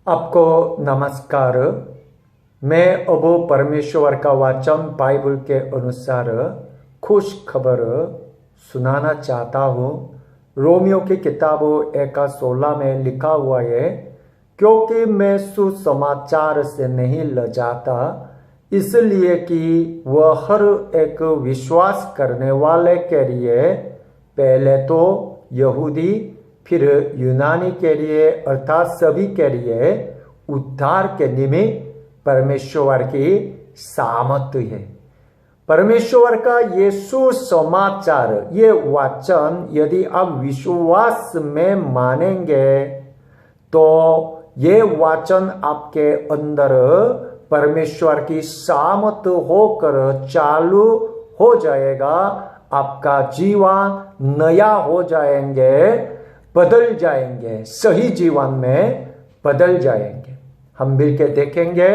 आपको नमस्कार। मैं अब परमेश्वर का वचन बाइबल के अनुसार खुश खबर सुनाना चाहता हूँ। रोमियो की किताब 1:16 में लिखा हुआ है, क्योंकि मैं सुसमाचार से नहीं लजाता, इसलिए कि वह हर एक विश्वास करने वाले के लिए, पहले तो यहूदी फिर यूनानी के लिए अर्थात सभी के लिए उद्धार के निमित्त परमेश्वर की सामर्थ्य है। परमेश्वर का ये सुसमाचार, ये वचन यदि आप विश्वास में मानेंगे तो ये वचन आपके अंदर परमेश्वर की सामर्थ्य होकर चालू हो जाएगा। आपका जीवन नया हो जाएंगे, बदल जाएंगे, सही जीवन में बदल जाएंगे। हम मिलकर देखेंगे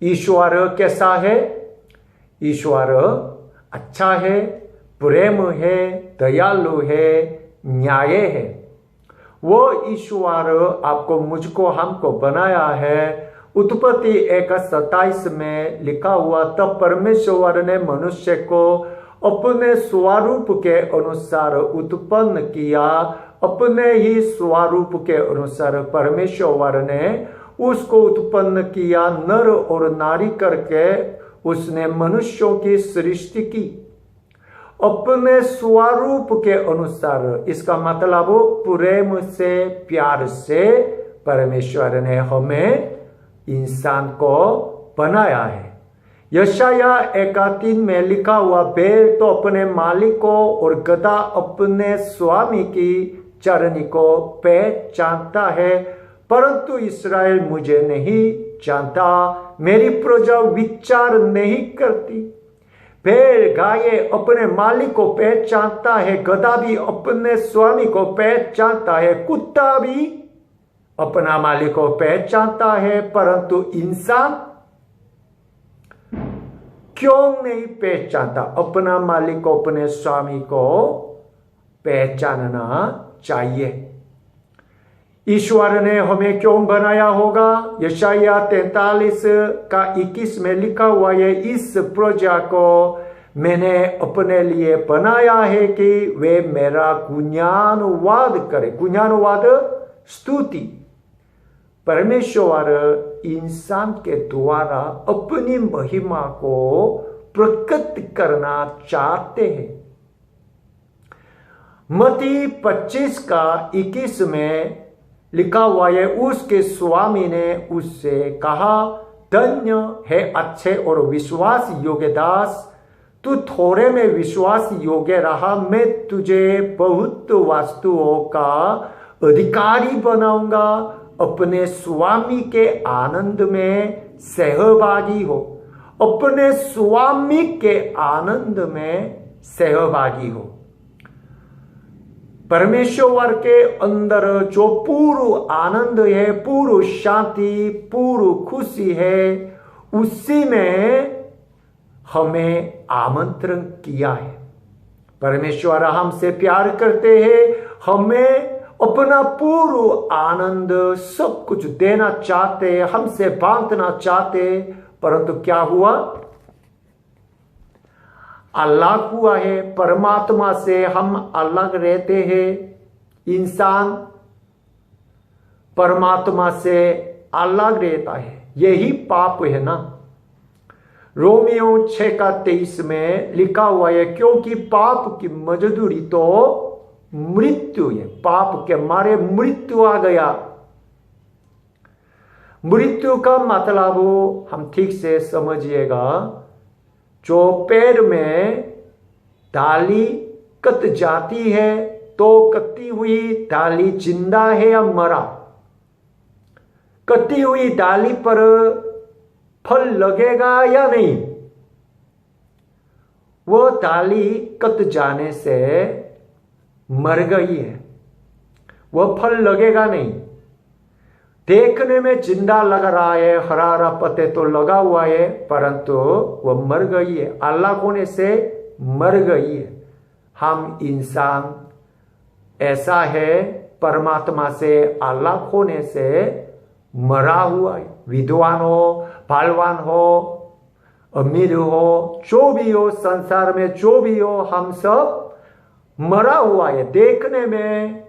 ईश्वर कैसा है। ईश्वर अच्छा है, प्रेम है, दयालु है, न्याय है। वो ईश्वर आपको मुझको हमको बनाया है। उत्पत्ति 1:27 में लिखा हुआ, तब परमेश्वर ने मनुष्य को अपने स्वरूप के अनुसार उत्पन्न किया, अपने ही स्वरूप के अनुसार परमेश्वर ने उसको उत्पन्न किया, नर और नारी करके उसने मनुष्यों की सृष्टि की अपने स्वरूप के अनुसार। इसका मतलब प्रेम से, प्यार से परमेश्वर ने हमें इंसान को बनाया है। यशाया 1:3 में लिखा हुआ, बैल तो अपने मालिक को और गधा अपने स्वामी की चरनी को पहचानता है, परंतु इस्राएल मुझे नहीं जानता, मेरी प्रजा विचार नहीं करती। बैल गाय अपने मालिक को पहचानता है, गधा भी अपने स्वामी को पहचानता है, कुत्ता भी अपना मालिक को पहचानता है, परंतु इंसान क्यों नहीं पहचानता? अपना मालिक को, अपने स्वामी को पहचानना चाहिए। ईश्वर ने हमें क्यों बनाया होगा? यशाया 43:21 में लिखा हुआ है, इस प्रजा को मैंने अपने लिए बनाया है कि वे मेरा गुणगान करे। गुणगान स्तुति। परमेश्वर इंसान के द्वारा अपनी महिमा को प्रकट करना चाहते हैं। मत्ती 25:21 में लिखा हुआ है, उसके स्वामी ने उससे कहा, धन्य है अच्छे और विश्वास योग्य दास, तू थोड़े में विश्वास योग्य रहा, मैं तुझे बहुत वस्तुओं का अधिकारी बनाऊंगा। अपने स्वामी के आनंद में सहभागी हो, अपने स्वामी के आनंद में सहभागी हो। परमेश्वर के अंदर जो पूर्ण आनंद है, पूर्ण शांति, पूर्ण खुशी है, उसी में हमें आमंत्रण किया है। परमेश्वर हमसे प्यार करते हैं, हमें अपना पूर्ण आनंद सब कुछ देना चाहते, हमसे बांटना चाहते, परंतु क्या हुआ? अलग हुआ है। परमात्मा से हम अलग रहते हैं। इंसान परमात्मा से अलग रहता है, यही पाप है ना। रोमियो 6:23 में लिखा हुआ है, क्योंकि पाप की मजदूरी तो मृत्यु है। पाप के मारे मृत्यु आ गया। मृत्यु का मतलब हम ठीक से समझिएगा, जो पेड़ में डाली कट जाती है तो कटी हुई डाली जिंदा है या मरा? कटी हुई डाली पर फल लगेगा या नहीं? वो डाली कट जाने से मर गई है, वह फल लगेगा नहीं। देखने में जिंदा लग रहा है, हरा हरा पत्ते तो लगा हुआ है, परंतु वह मर गई है, अलग होने से मर गई है। हम इंसान ऐसा है, परमात्मा से अलग होने से मरा हुआ है। विद्वान हो, बलवान हो, अमीर हो, जो भी हो, संसार में जो भी हो, हम सब मरा हुआ है। देखने में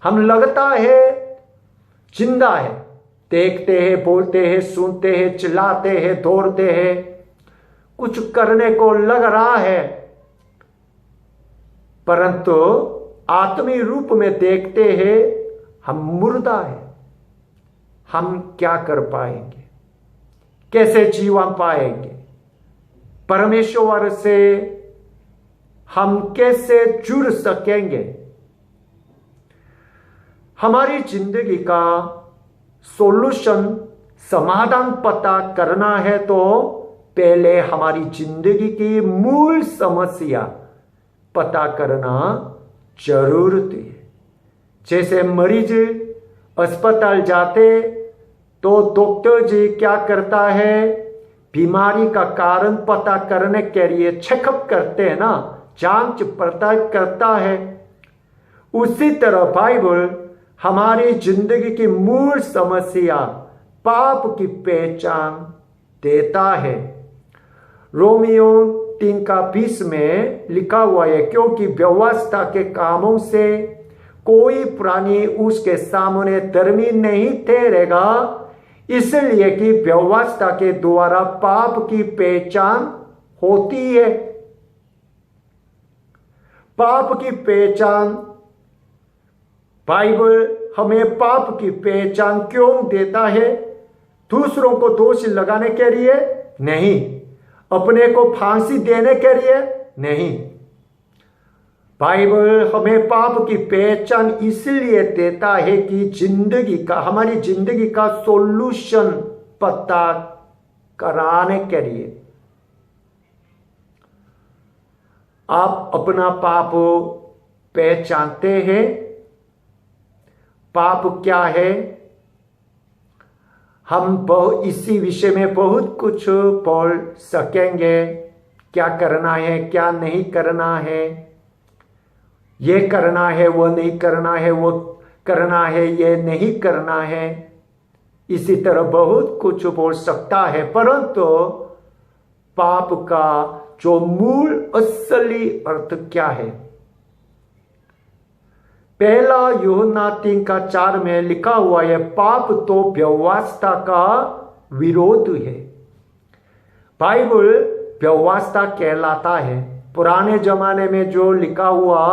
हम लगता है जिंदा है, देखते हैं, बोलते हैं, सुनते हैं, चिल्लाते हैं, दौड़ते हैं, कुछ करने को लग रहा है, परंतु आत्मी रूप में देखते हैं हम मुर्दा है। हम क्या कर पाएंगे? कैसे जीवन पाएंगे? परमेश्वर से हम कैसे जुड़ सकेंगे? हमारी जिंदगी का सॉल्यूशन, समाधान पता करना है तो पहले हमारी जिंदगी की मूल समस्या पता करना जरूरी है। जैसे मरीज अस्पताल जाते तो डॉक्टर जी क्या करता है? बीमारी का कारण पता करने के लिए चेकअप करते हैं ना, जांच पड़ताल करता है। उसी तरह बाइबल हमारी जिंदगी की मूल समस्या, पाप की पहचान देता है। रोमियो 3:20 में लिखा हुआ है, क्योंकि व्यवस्था के कामों से कोई प्राणी उसके सामने धर्मी नहीं ठहरेगा, इसलिए कि व्यवस्था के द्वारा पाप की पहचान होती है। पाप की पहचान, बाइबल हमें पाप की पहचान क्यों देता है? दूसरों को दोष लगाने के लिए नहीं, अपने को फांसी देने के लिए नहीं। बाइबल हमें पाप की पहचान इसलिए देता है कि हमारी जिंदगी का सॉल्यूशन पता कराने के लिए। आप अपना पाप पहचानते हैं? पाप क्या है? हम इसी विषय में बहुत कुछ बोल सकेंगे। क्या करना है, क्या नहीं करना है, ये करना है, वो नहीं करना है, वो करना है, ये नहीं करना है। इसी तरह बहुत कुछ बोल सकता है, परंतु पाप का जो मूल असली अर्थ क्या है? पहला यूहन्ना 3:4 में लिखा हुआ है, पाप तो व्यवस्था का विरोध है। बाइबल व्यवस्था कहलाता है। पुराने जमाने में जो लिखा हुआ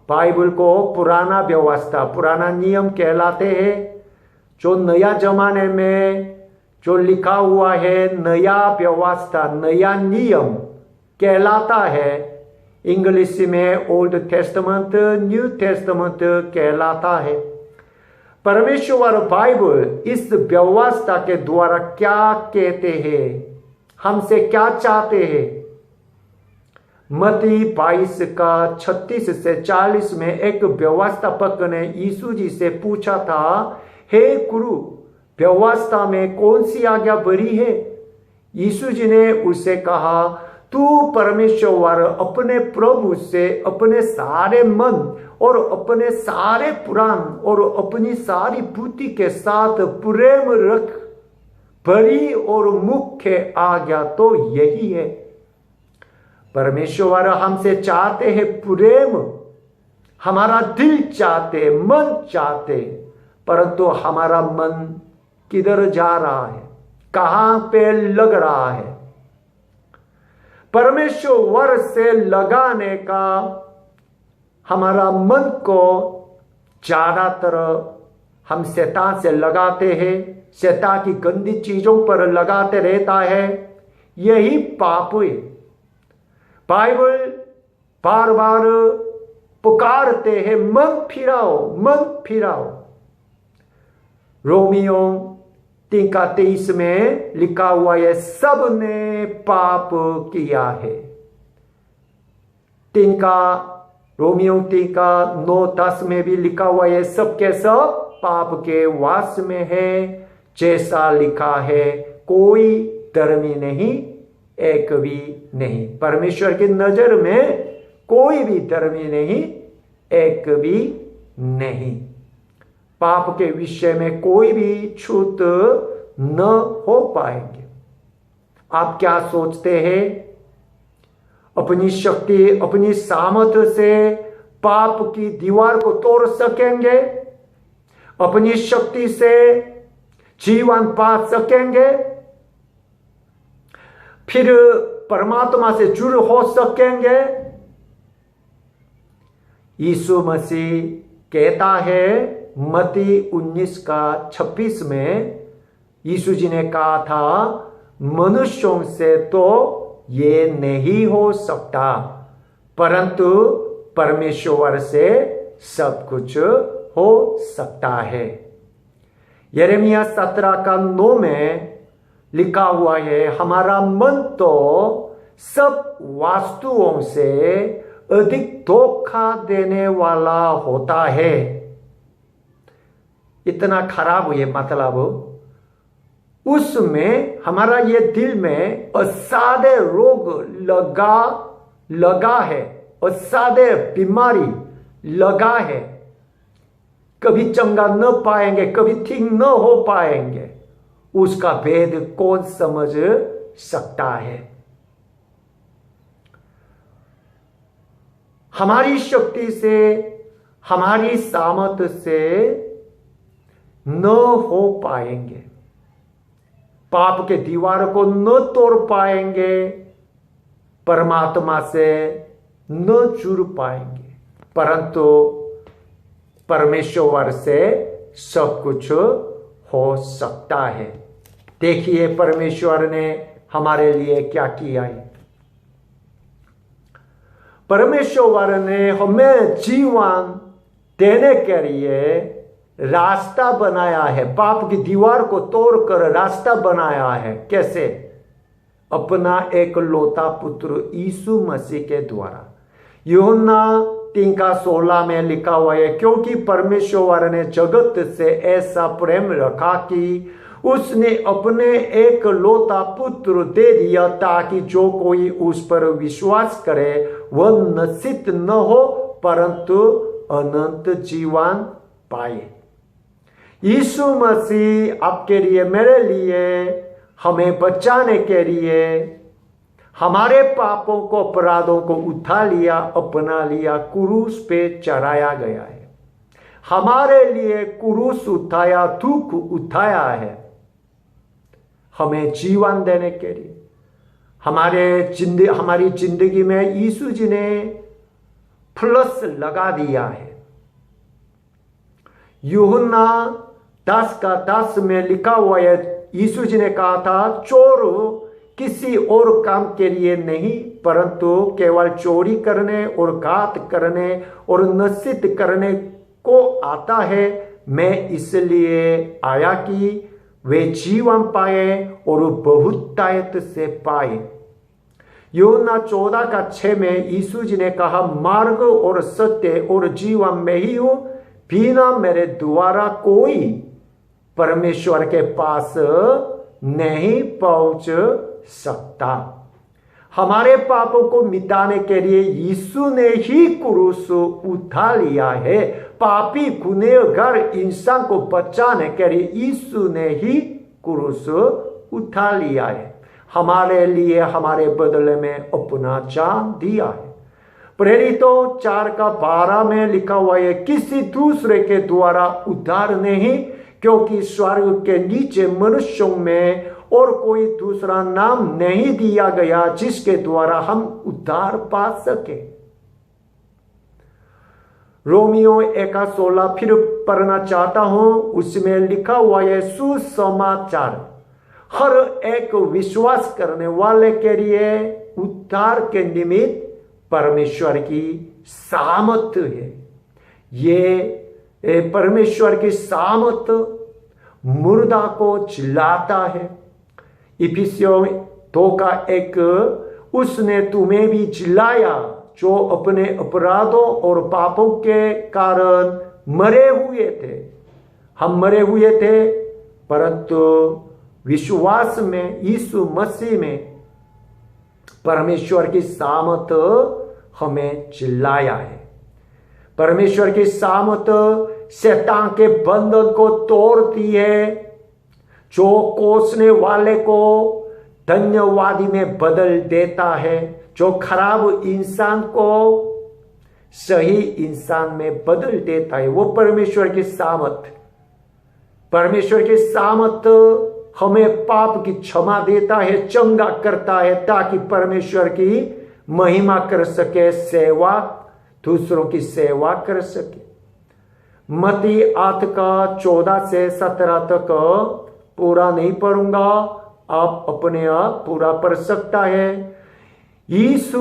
बाइबल को पुराना व्यवस्था, पुराना नियम कहलाते हैं। जो नया जमाने में जो लिखा हुआ है नया व्यवस्था, नया नियम कहलाता है। इंग्लिश में ओल्ड टेस्टामेंट, न्यू टेस्टामेंट कहलाता है। परमेश्वर बाइबल इस व्यवस्था के द्वारा क्या कहते हैं, हमसे क्या चाहते हैं? मत्ती 22:36 से 40 में एक व्यवस्थापक ने यीशु जी से पूछा था, हे गुरु, व्यवस्था में कौन सी आज्ञा बड़ी है? यीशु जी ने उससे कहा, तू परमेश्वर अपने प्रभु से अपने सारे मन और अपने सारे प्राण और अपनी सारी बुद्धि के साथ प्रेम रख। बड़ी और मुख्य आज्ञा तो यही है। परमेश्वर हमसे चाहते हैं प्रेम, हमारा दिल चाहते, मन चाहते, परंतु हमारा मन किधर जा रहा है, कहां पे लग रहा है? परमेश्वर से लगाने का हमारा मन को ज्यादातर हम शैतान से लगाते हैं, शैतान की गंदी चीजों पर लगाते रहता है। यही पाप है। बाइबल बार बार पुकारते हैं, मन फिराओ, मन फिराओ। रोमियो 3:23 में लिखा हुआ है, सब ने पाप किया है। रोमियो 3:9-10 में भी लिखा हुआ है, सब के सब पाप के वास में है। जैसा लिखा है, कोई धर्मी नहीं, एक भी नहीं। परमेश्वर की नजर में कोई भी धर्मी नहीं, एक भी नहीं। पाप के विषय में कोई भी छूत न हो पाएंगे। आप क्या सोचते हैं? अपनी शक्ति, अपनी सामर्थ्य से पाप की दीवार को तोड़ सकेंगे? अपनी शक्ति से जीवन पा सकेंगे? फिर परमात्मा से जुड़ हो सकेंगे? यीशु मसीह कहता है मत्ती 19:26 में, यीशु जी ने कहा था, मनुष्यों से तो ये नहीं हो सकता, परंतु परमेश्वर से सब कुछ हो सकता है। यिर्मयाह 17:9 में लिखा हुआ है, हमारा मन तो सब वस्तुओं से अधिक धोखा देने वाला होता है। इतना खराब ये मतलब, उसमें हमारा ये दिल में असाध्य रोग लगा है, असाध्य बीमारी लगा है। कभी चंगा न पाएंगे, कभी ठीक न हो पाएंगे। उसका भेद कौन समझ सकता है? हमारी शक्ति से, हमारी सामर्थ्य से न हो पाएंगे, पाप के दीवार को न तोड़ पाएंगे, परमात्मा से न जुड़ पाएंगे, परंतु परमेश्वर से सब कुछ हो सकता है। देखिए परमेश्वर ने हमारे लिए क्या किया है। परमेश्वर ने हमें जीवन देने के लिए रास्ता बनाया है, पाप की दीवार को तोड़कर रास्ता बनाया है। कैसे? अपना एक लौता पुत्र यीशु मसीह के द्वारा। यूहन्ना 3:16 में लिखा हुआ है, क्योंकि परमेश्वर ने जगत से ऐसा प्रेम रखा कि उसने अपने एक लौता पुत्र दे दिया, ताकि जो कोई उस पर विश्वास करे वह नष्ट न हो परंतु अनंत जीवन पाए। यीशु मसीह आपके लिए, मेरे लिए, हमें बचाने के लिए हमारे पापों को, अपराधों को उठा लिया, अपना लिया, क्रूस पे चढ़ाया गया है। हमारे लिए क्रूस उठाया, दुख उठाया है, हमें जीवन देने के लिए। हमारी जिंदगी में यीशु जी ने प्लस लगा दिया है। यूहन्ना 10:10 में लिखा हुआ है, यीशु जी ने कहा था, चोर किसी और काम के लिए नहीं, परंतु केवल चोरी करने और घात करने और नष्ट करने को आता है। मैं इसलिए आया कि वे जीवन पाए और बहुतायत से पाए। यूहन्ना 14:6 में यीशु जी ने कहा, मार्ग और सत्य और जीवन में ही हूं, बिना मेरे द्वारा कोई परमेश्वर के पास नहीं पहुंच सकता। हमारे पापों को मिटाने के लिए यीशु ने ही क्रूस उठा लिया है। पापी गुनहगार इंसान को बचाने के लिए यीशु ने ही क्रूस उठा लिया है। हमारे लिए, हमारे बदले में अपना जान दिया है। प्रेरितों 4:12 में लिखा हुआ है, किसी दूसरे के द्वारा उद्धार नहीं, क्योंकि स्वर्ग के नीचे मनुष्यों में और कोई दूसरा नाम नहीं दिया गया जिसके द्वारा हम उद्धार पा सके। रोमियो 1:16 फिर पढ़ना चाहता हूं, उसमें लिखा हुआ है, सुसमाचार हर एक विश्वास करने वाले के लिए उद्धार के निमित्त परमेश्वर की सामर्थ्य है। ये परमेश्वर की सामर्थ्य मुर्दा को जिलाता है। इफिसियों 2:1, उसने तुम्हें भी जिलाया जो अपने अपराधों और पापों के कारण मरे हुए थे। हम मरे हुए थे, परंतु विश्वास में यीशु मसीह में परमेश्वर की सामर्थ्य हमें जिलाया है। परमेश्वर की सामर्थ्य शैतान के बंधन को तोड़ती है, जो कोसने वाले को धन्यवादी में बदल देता है, जो खराब इंसान को सही इंसान में बदल देता है। वो परमेश्वर की सामर्थ, परमेश्वर की सामर्थ हमें पाप की क्षमा देता है, चंगा करता है, ताकि परमेश्वर की महिमा कर सके, सेवा, दूसरों की सेवा कर सके। मत्ती 8 का 14 से 17 तक पूरा नहीं पढ़ूंगा, आप अपने आप पूरा पढ़ सकता है। यीशु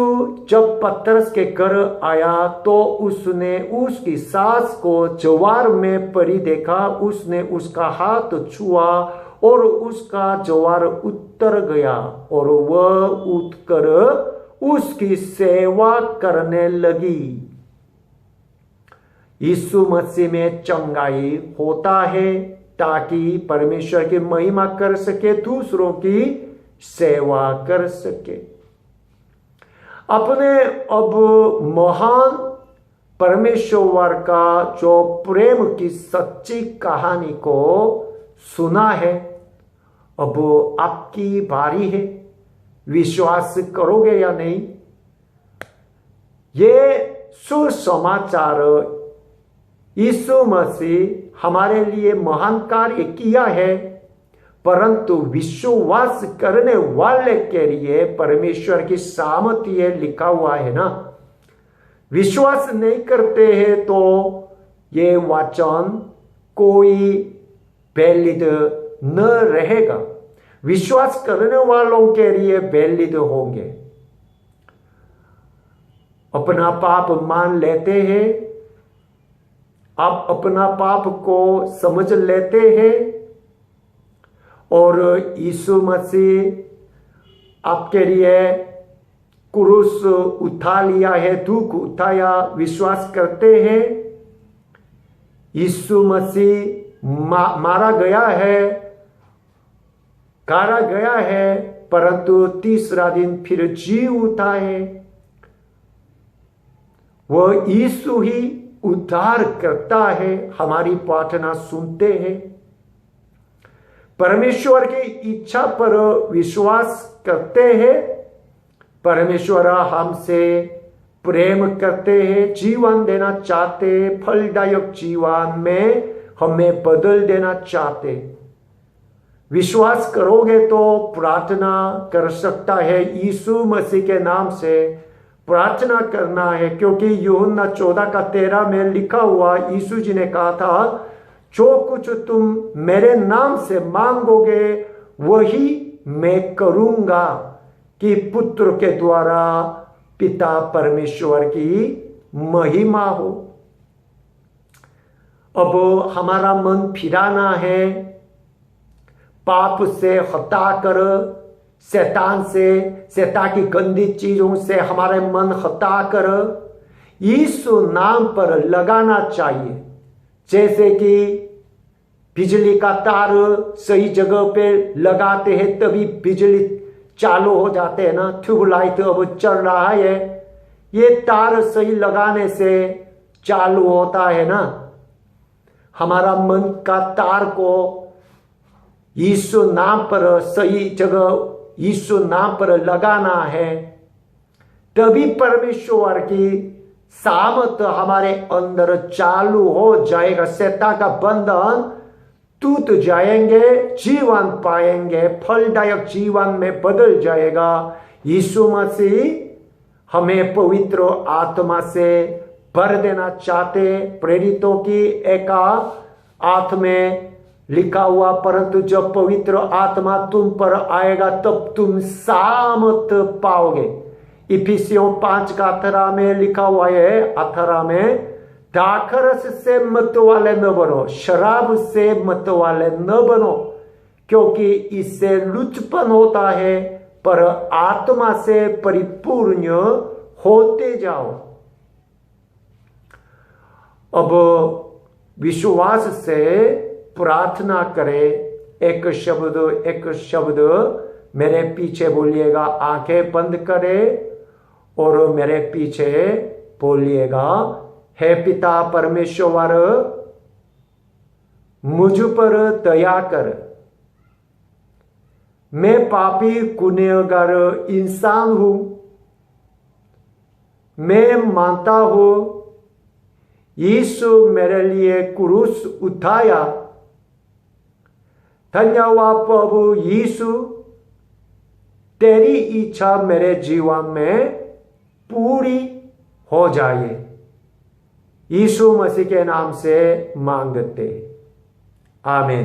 जब पतरस के घर आया तो उसने उसकी सास को जवार में पड़ी देखा। उसने उसका हाथ छुआ और उसका जवार उतर गया और वह उठकर उसकी सेवा करने लगी। यीशु मसीह में चंगाई होता है ताकि परमेश्वर की महिमा कर सके, दूसरों की सेवा कर सके। अपने अब महान परमेश्वर का जो प्रेम की सच्ची कहानी को सुना है, अब आपकी बारी है। विश्वास करोगे या नहीं? ये सुसमाचार यीशु मसीह हमारे लिए महान कार्य किया है, परंतु विश्वास करने वाले के लिए परमेश्वर की सामर्थ्य लिखा हुआ है ना। विश्वास नहीं करते हैं तो ये वचन कोई वैलिड न रहेगा। विश्वास करने वालों के लिए वैलिड होंगे। अपना पाप मान लेते हैं, आप अपना पाप को समझ लेते हैं और यीशु मसीह आपके लिए क्रूस उठा लिया है, दुख उठाया, विश्वास करते हैं। यीशु मसीह मारा गया है, गाड़ा गया है, परंतु तीसरा दिन फिर जी उठा है। वह यीशु ही उद्धार करता है। हमारी प्रार्थना सुनते हैं। परमेश्वर की इच्छा पर विश्वास करते हैं। परमेश्वर हमसे प्रेम करते हैं, जीवन देना चाहते, फलदायक जीवन में हमें बदल देना चाहते। विश्वास करोगे तो प्रार्थना कर सकता है, यीशु मसीह के नाम से प्रार्थना करना है, क्योंकि यूहन्ना 14:13 में लिखा हुआ, यीशु जी ने कहा था, जो कुछ तुम मेरे नाम से मांगोगे वही मैं करूंगा, कि पुत्र के द्वारा पिता परमेश्वर की महिमा हो। अब हमारा मन फिराना है, पाप से हटाकर शैतान की गंदी चीजों से हमारे मन हटाकर यीशु नाम पर लगाना चाहिए। जैसे कि बिजली का तार सही जगह पे लगाते हैं तभी बिजली चालू हो जाते हैं ना। ट्यूबलाइट अब चल रहा है, ये तार सही लगाने से चालू होता है ना। हमारा मन का तार को यीशु नाम पर सही जगह यीशु नाम पर लगाना है, तभी परमेश्वर की सामर्थ हमारे अंदर चालू हो जाएगा। शैतान का बंधन टूट जाएंगे, जीवन पाएंगे, फलदायक जीवन में बदल जाएगा। यीशु मसीह हमें पवित्र आत्मा से भर देना चाहते। प्रेरितों की 1:8 में लिखा हुआ, परंतु जब पवित्र आत्मा तुम पर आएगा तब तुम सामर्थ पाओगे। इफिसियों 5:18 में लिखा हुआ है, 18 में, दाखरस से मत वाले न बनो, शराब से मत वाले न बनो, क्योंकि इससे लुचपन होता है, पर आत्मा से परिपूर्ण होते जाओ। अब विश्वास से प्रार्थना करें। एक शब्द मेरे पीछे बोलिएगा। आंखें बंद करें और मेरे पीछे बोलिएगा। हे पिता परमेश्वर, मुझ पर दया कर। मैं पापी गुनहगार इंसान हूं। मैं मानता हूं यीशु मेरे लिए क्रूस उठाया। धन्यवाद प्रभु यीशु, तेरी इच्छा मेरे जीवन में पूरी हो जाए। यीशु मसीह के नाम से मांगते, आमीन।